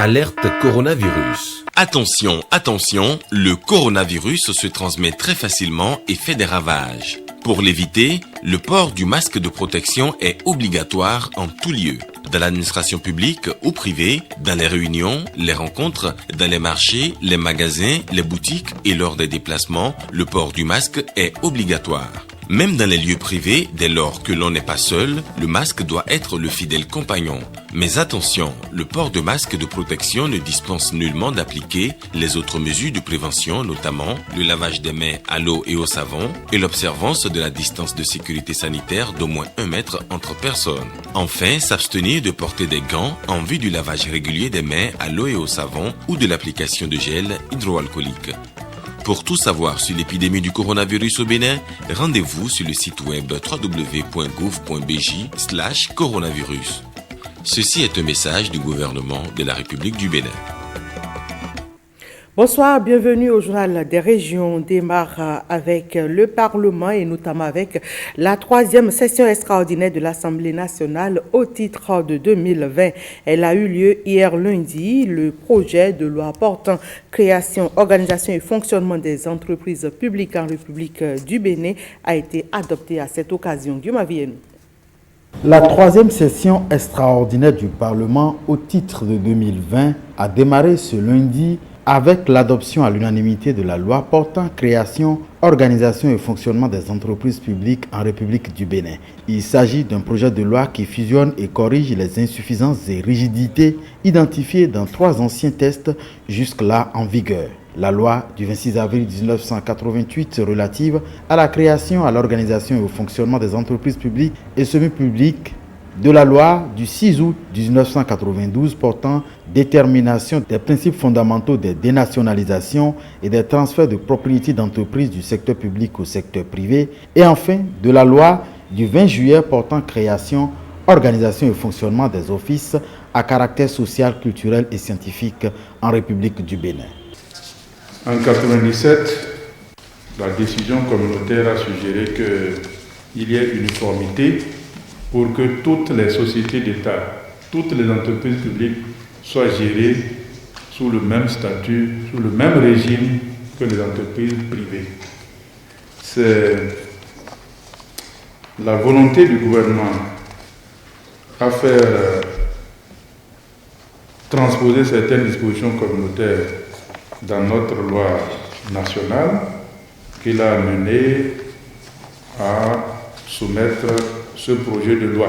Alerte coronavirus. Attention, attention, le coronavirus se transmet très facilement et fait des ravages. Pour l'éviter, le port du masque de protection est obligatoire en tout lieu. Dans l'administration publique ou privée, dans les réunions, les rencontres, dans les marchés, les magasins, les boutiques et lors des déplacements, le port du masque est obligatoire. Même dans les lieux privés, dès lors que l'on n'est pas seul, le masque doit être le fidèle compagnon. Mais attention, le port de masque de protection ne dispense nullement d'appliquer les autres mesures de prévention, notamment le lavage des mains à l'eau et au savon et l'observance de la distance de sécurité sanitaire d'au moins 1 mètre entre personnes. Enfin, s'abstenir de porter des gants en vue du lavage régulier des mains à l'eau et au savon ou de l'application de gel hydroalcoolique. Pour tout savoir sur l'épidémie du coronavirus au Bénin, rendez-vous sur le site web www.gouv.bj/coronavirus. Ceci est un message du gouvernement de la République du Bénin. Bonsoir, bienvenue au Journal des Régions. On démarre avec le Parlement et notamment avec la 3e session extraordinaire de l'Assemblée nationale au titre de 2020. Elle a eu lieu hier lundi. Le projet de loi portant création, organisation et fonctionnement des entreprises publiques en République du Bénin a été adopté à cette occasion. Dieu m'aviez nous. La 3e session extraordinaire du Parlement au titre de 2020 a démarré ce lundi avec l'adoption à l'unanimité de la loi portant création, organisation et fonctionnement des entreprises publiques en République du Bénin. Il s'agit d'un projet de loi qui fusionne et corrige les insuffisances et rigidités identifiées dans 3 anciens textes jusque-là en vigueur. La loi du 26 avril 1988 relative à la création, à l'organisation et au fonctionnement des entreprises publiques et semi-publiques, de la loi du 6 août 1992 portant détermination des principes fondamentaux des dénationalisations et des transferts de propriété d'entreprises du secteur public au secteur privé, et enfin de la loi du 20 juillet portant création, organisation et fonctionnement des offices à caractère social, culturel et scientifique en République du Bénin. En 1997, la décision communautaire a suggéré qu'il y ait uniformité pour que toutes les sociétés d'État, toutes les entreprises publiques soient gérées sous le même statut, sous le même régime que les entreprises privées. C'est la volonté du gouvernement à faire transposer certaines dispositions communautaires dans notre loi nationale qui l'a amené à soumettre ce projet de loi.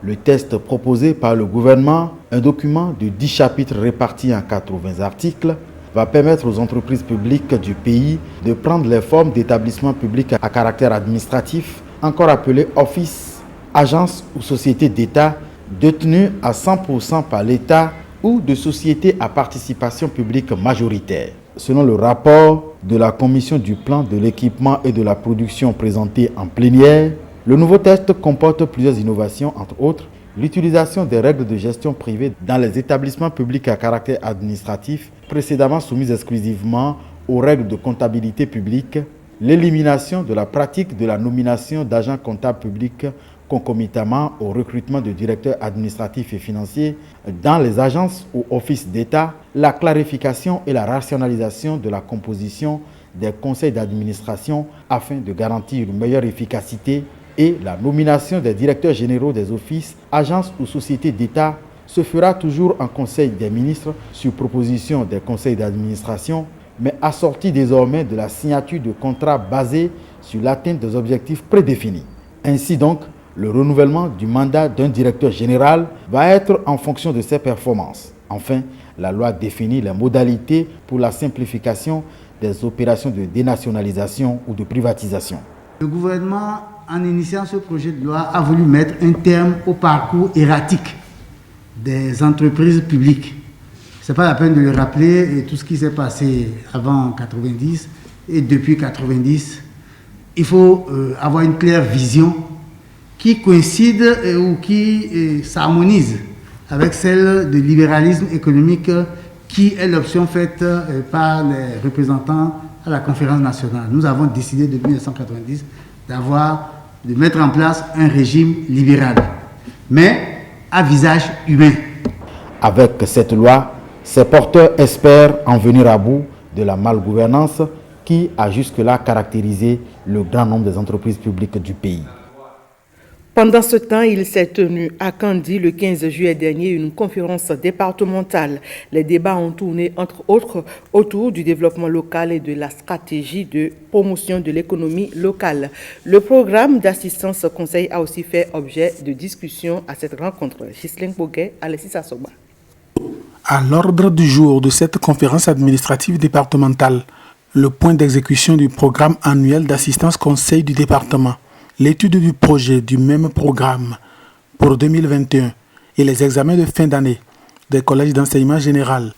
Le texte proposé par le gouvernement, un document de 10 chapitres répartis en 80 articles, va permettre aux entreprises publiques du pays de prendre les formes d'établissements publics à caractère administratif, encore appelés offices, agences ou sociétés d'État détenues à 100% par l'État ou de sociétés à participation publique majoritaire. Selon le rapport de la Commission du plan de l'équipement et de la production présenté en plénière, le nouveau texte comporte plusieurs innovations, entre autres l'utilisation des règles de gestion privée dans les établissements publics à caractère administratif précédemment soumis exclusivement aux règles de comptabilité publique, l'élimination de la pratique de la nomination d'agents comptables publics concomitamment au recrutement de directeurs administratifs et financiers dans les agences ou offices d'État, la clarification et la rationalisation de la composition des conseils d'administration afin de garantir une meilleure efficacité et la nomination des directeurs généraux des offices, agences ou sociétés d'État se fera toujours en Conseil des ministres sur proposition des conseils d'administration, mais assortie désormais de la signature de contrats basés sur l'atteinte des objectifs prédéfinis. Ainsi donc, le renouvellement du mandat d'un directeur général va être en fonction de ses performances. Enfin, la loi définit les modalités pour la simplification des opérations de dénationalisation ou de privatisation. Le gouvernement, en initiant ce projet de loi, a voulu mettre un terme au parcours erratique des entreprises publiques. Ce n'est pas la peine de le rappeler, et tout ce qui s'est passé avant 90 et depuis 90. Il faut avoir une claire vision qui coïncide ou qui s'harmonise avec celle du libéralisme économique qui est l'option faite par les représentants à la conférence nationale. Nous avons décidé depuis 1990 de mettre en place un régime libéral, mais à visage humain. Avec cette loi, Ces porteurs espèrent en venir à bout de la malgouvernance qui a jusque-là caractérisé le grand nombre des entreprises publiques du pays. Pendant ce temps, il s'est tenu à Kandi le 15 juillet dernier une conférence départementale. Les débats ont tourné entre autres autour du développement local et de la stratégie de promotion de l'économie locale. Le programme d'assistance conseil a aussi fait objet de discussion à cette rencontre. Ghislaine Boguet, Alexis Assoba. À l'ordre du jour de cette conférence administrative départementale, le point d'exécution du programme annuel d'assistance conseil du département, l'étude du projet du même programme pour 2021 et les examens de fin d'année des collèges d'enseignement général.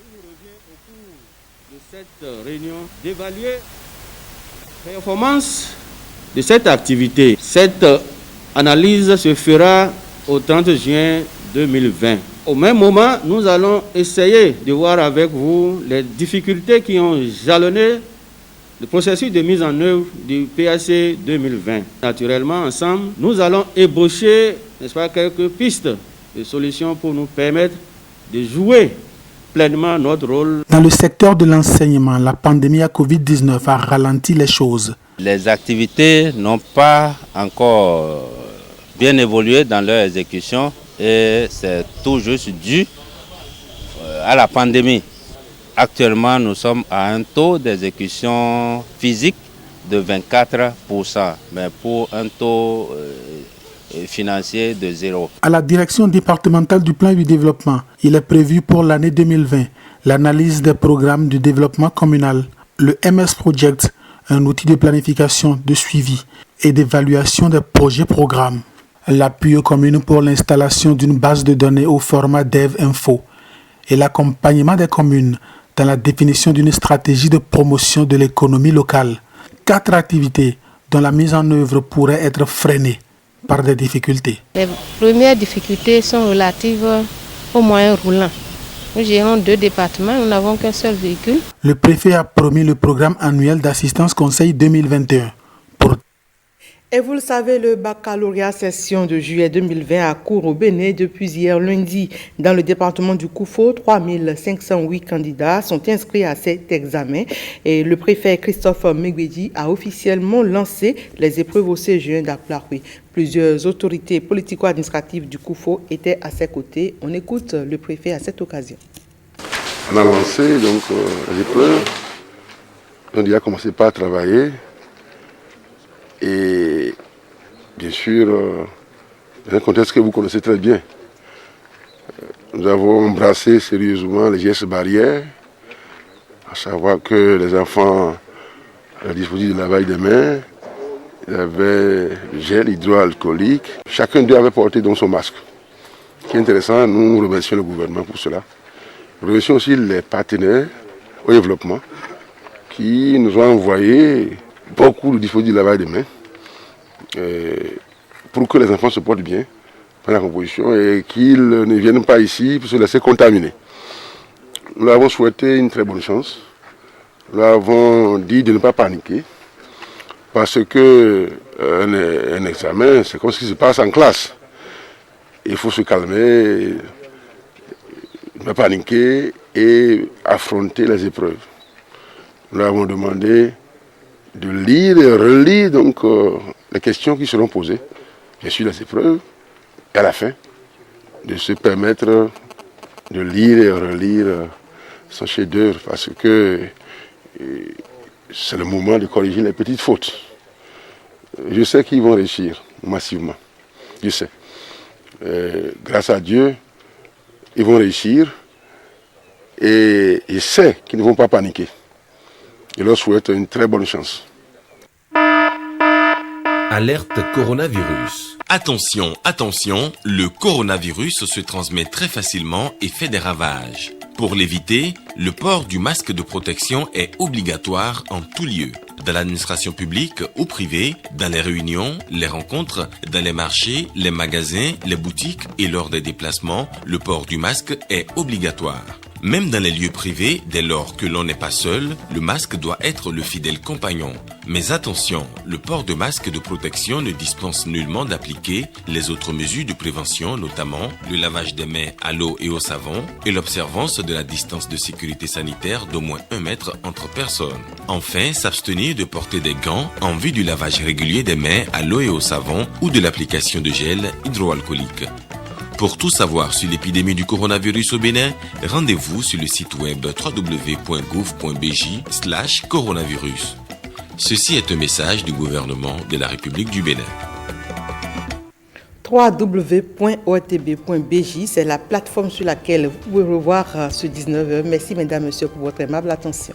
De cette réunion, d'évaluer la performance de cette activité. Cette analyse se fera au 30 juin 2020. Au même moment, nous allons essayer de voir avec vous les difficultés qui ont jalonné le processus de mise en œuvre du PAC 2020. Naturellement, ensemble, nous allons ébaucher, n'est-ce pas, quelques pistes de solutions pour nous permettre de jouer pleinement notre rôle. Dans le secteur de l'enseignement, la pandémie à Covid-19 a ralenti les choses. Les activités n'ont pas encore bien évolué dans leur exécution et c'est tout juste dû à la pandémie. Actuellement, nous sommes à un taux d'exécution physique de 24%, mais pour un taux financier de 0. À la direction départementale du plan et du développement, il est prévu pour l'année 2020 l'analyse des programmes du développement communal, le MS Project, un outil de planification, de suivi et d'évaluation des projets-programmes, l'appui aux communes pour l'installation d'une base de données au format DevInfo et l'accompagnement des communes dans la définition d'une stratégie de promotion de l'économie locale. 4 activités dont la mise en œuvre pourrait être freinée par des difficultés. Les premières difficultés sont relatives aux moyens roulants. Nous gérons 2 départements, nous n'avons qu'un seul véhicule. Le préfet a promis le programme annuel d'assistance conseil 2021. Et vous le savez, le baccalauréat session de juillet 2020 a cours au Bénin depuis hier lundi. Dans le département du Koufo, 3508 candidats sont inscrits à cet examen. Et le préfet Christophe Megwedi a officiellement lancé les épreuves au CG d'Aplaroui. Plusieurs autorités politico-administratives du Koufo étaient à ses côtés. On écoute le préfet à cette occasion. On a lancé donc les épreuves. On a commencé par travailler. Et bien sûr, dans un contexte que vous connaissez très bien, nous avons embrassé sérieusement les gestes barrières, à savoir que les enfants disposaient de lavage des mains, il y avait gel hydroalcoolique, chacun d'eux avait porté donc son masque. Ce qui est intéressant, nous remercions le gouvernement pour cela. Nous remercions aussi les partenaires au développement qui nous ont envoyé beaucoup de dispositifs de lavage des mains pour que les enfants se portent bien pendant la composition et qu'ils ne viennent pas ici pour se laisser contaminer. Nous avons souhaité une très bonne chance. Nous avons dit de ne pas paniquer parce que un examen, c'est comme ce qui se passe en classe. Il faut se calmer, ne pas paniquer et affronter les épreuves. Nous avons demandé de lire et relire donc les questions qui seront posées, bien sûr les épreuves, et à la fin, de se permettre de lire et relire son chef-d'œuvre, parce que c'est le moment de corriger les petites fautes. Je sais qu'ils vont réussir massivement, je sais. Grâce à Dieu, ils vont réussir, et je sais qu'ils ne vont pas paniquer. Je leur souhaite une très bonne chance. Alerte coronavirus. Attention, attention, le coronavirus se transmet très facilement et fait des ravages. Pour l'éviter, le port du masque de protection est obligatoire en tout lieu. Dans l'administration publique ou privée, dans les réunions, les rencontres, dans les marchés, les magasins, les boutiques et lors des déplacements, le port du masque est obligatoire. Même dans les lieux privés, dès lors que l'on n'est pas seul, le masque doit être le fidèle compagnon. Mais attention, le port de masque de protection ne dispense nullement d'appliquer les autres mesures de prévention, notamment le lavage des mains à l'eau et au savon et l'observance de la distance de sécurité sanitaire d'au moins 1 mètre entre personnes. Enfin, s'abstenir de porter des gants en vue du lavage régulier des mains à l'eau et au savon ou de l'application de gel hydroalcoolique. Pour tout savoir sur l'épidémie du coronavirus au Bénin, rendez-vous sur le site web www.gouv.bj/coronavirus. Ceci est un message du gouvernement de la République du Bénin. www.otb.bj, c'est la plateforme sur laquelle vous pouvez revoir ce 19h. Merci mesdames, messieurs pour votre aimable attention.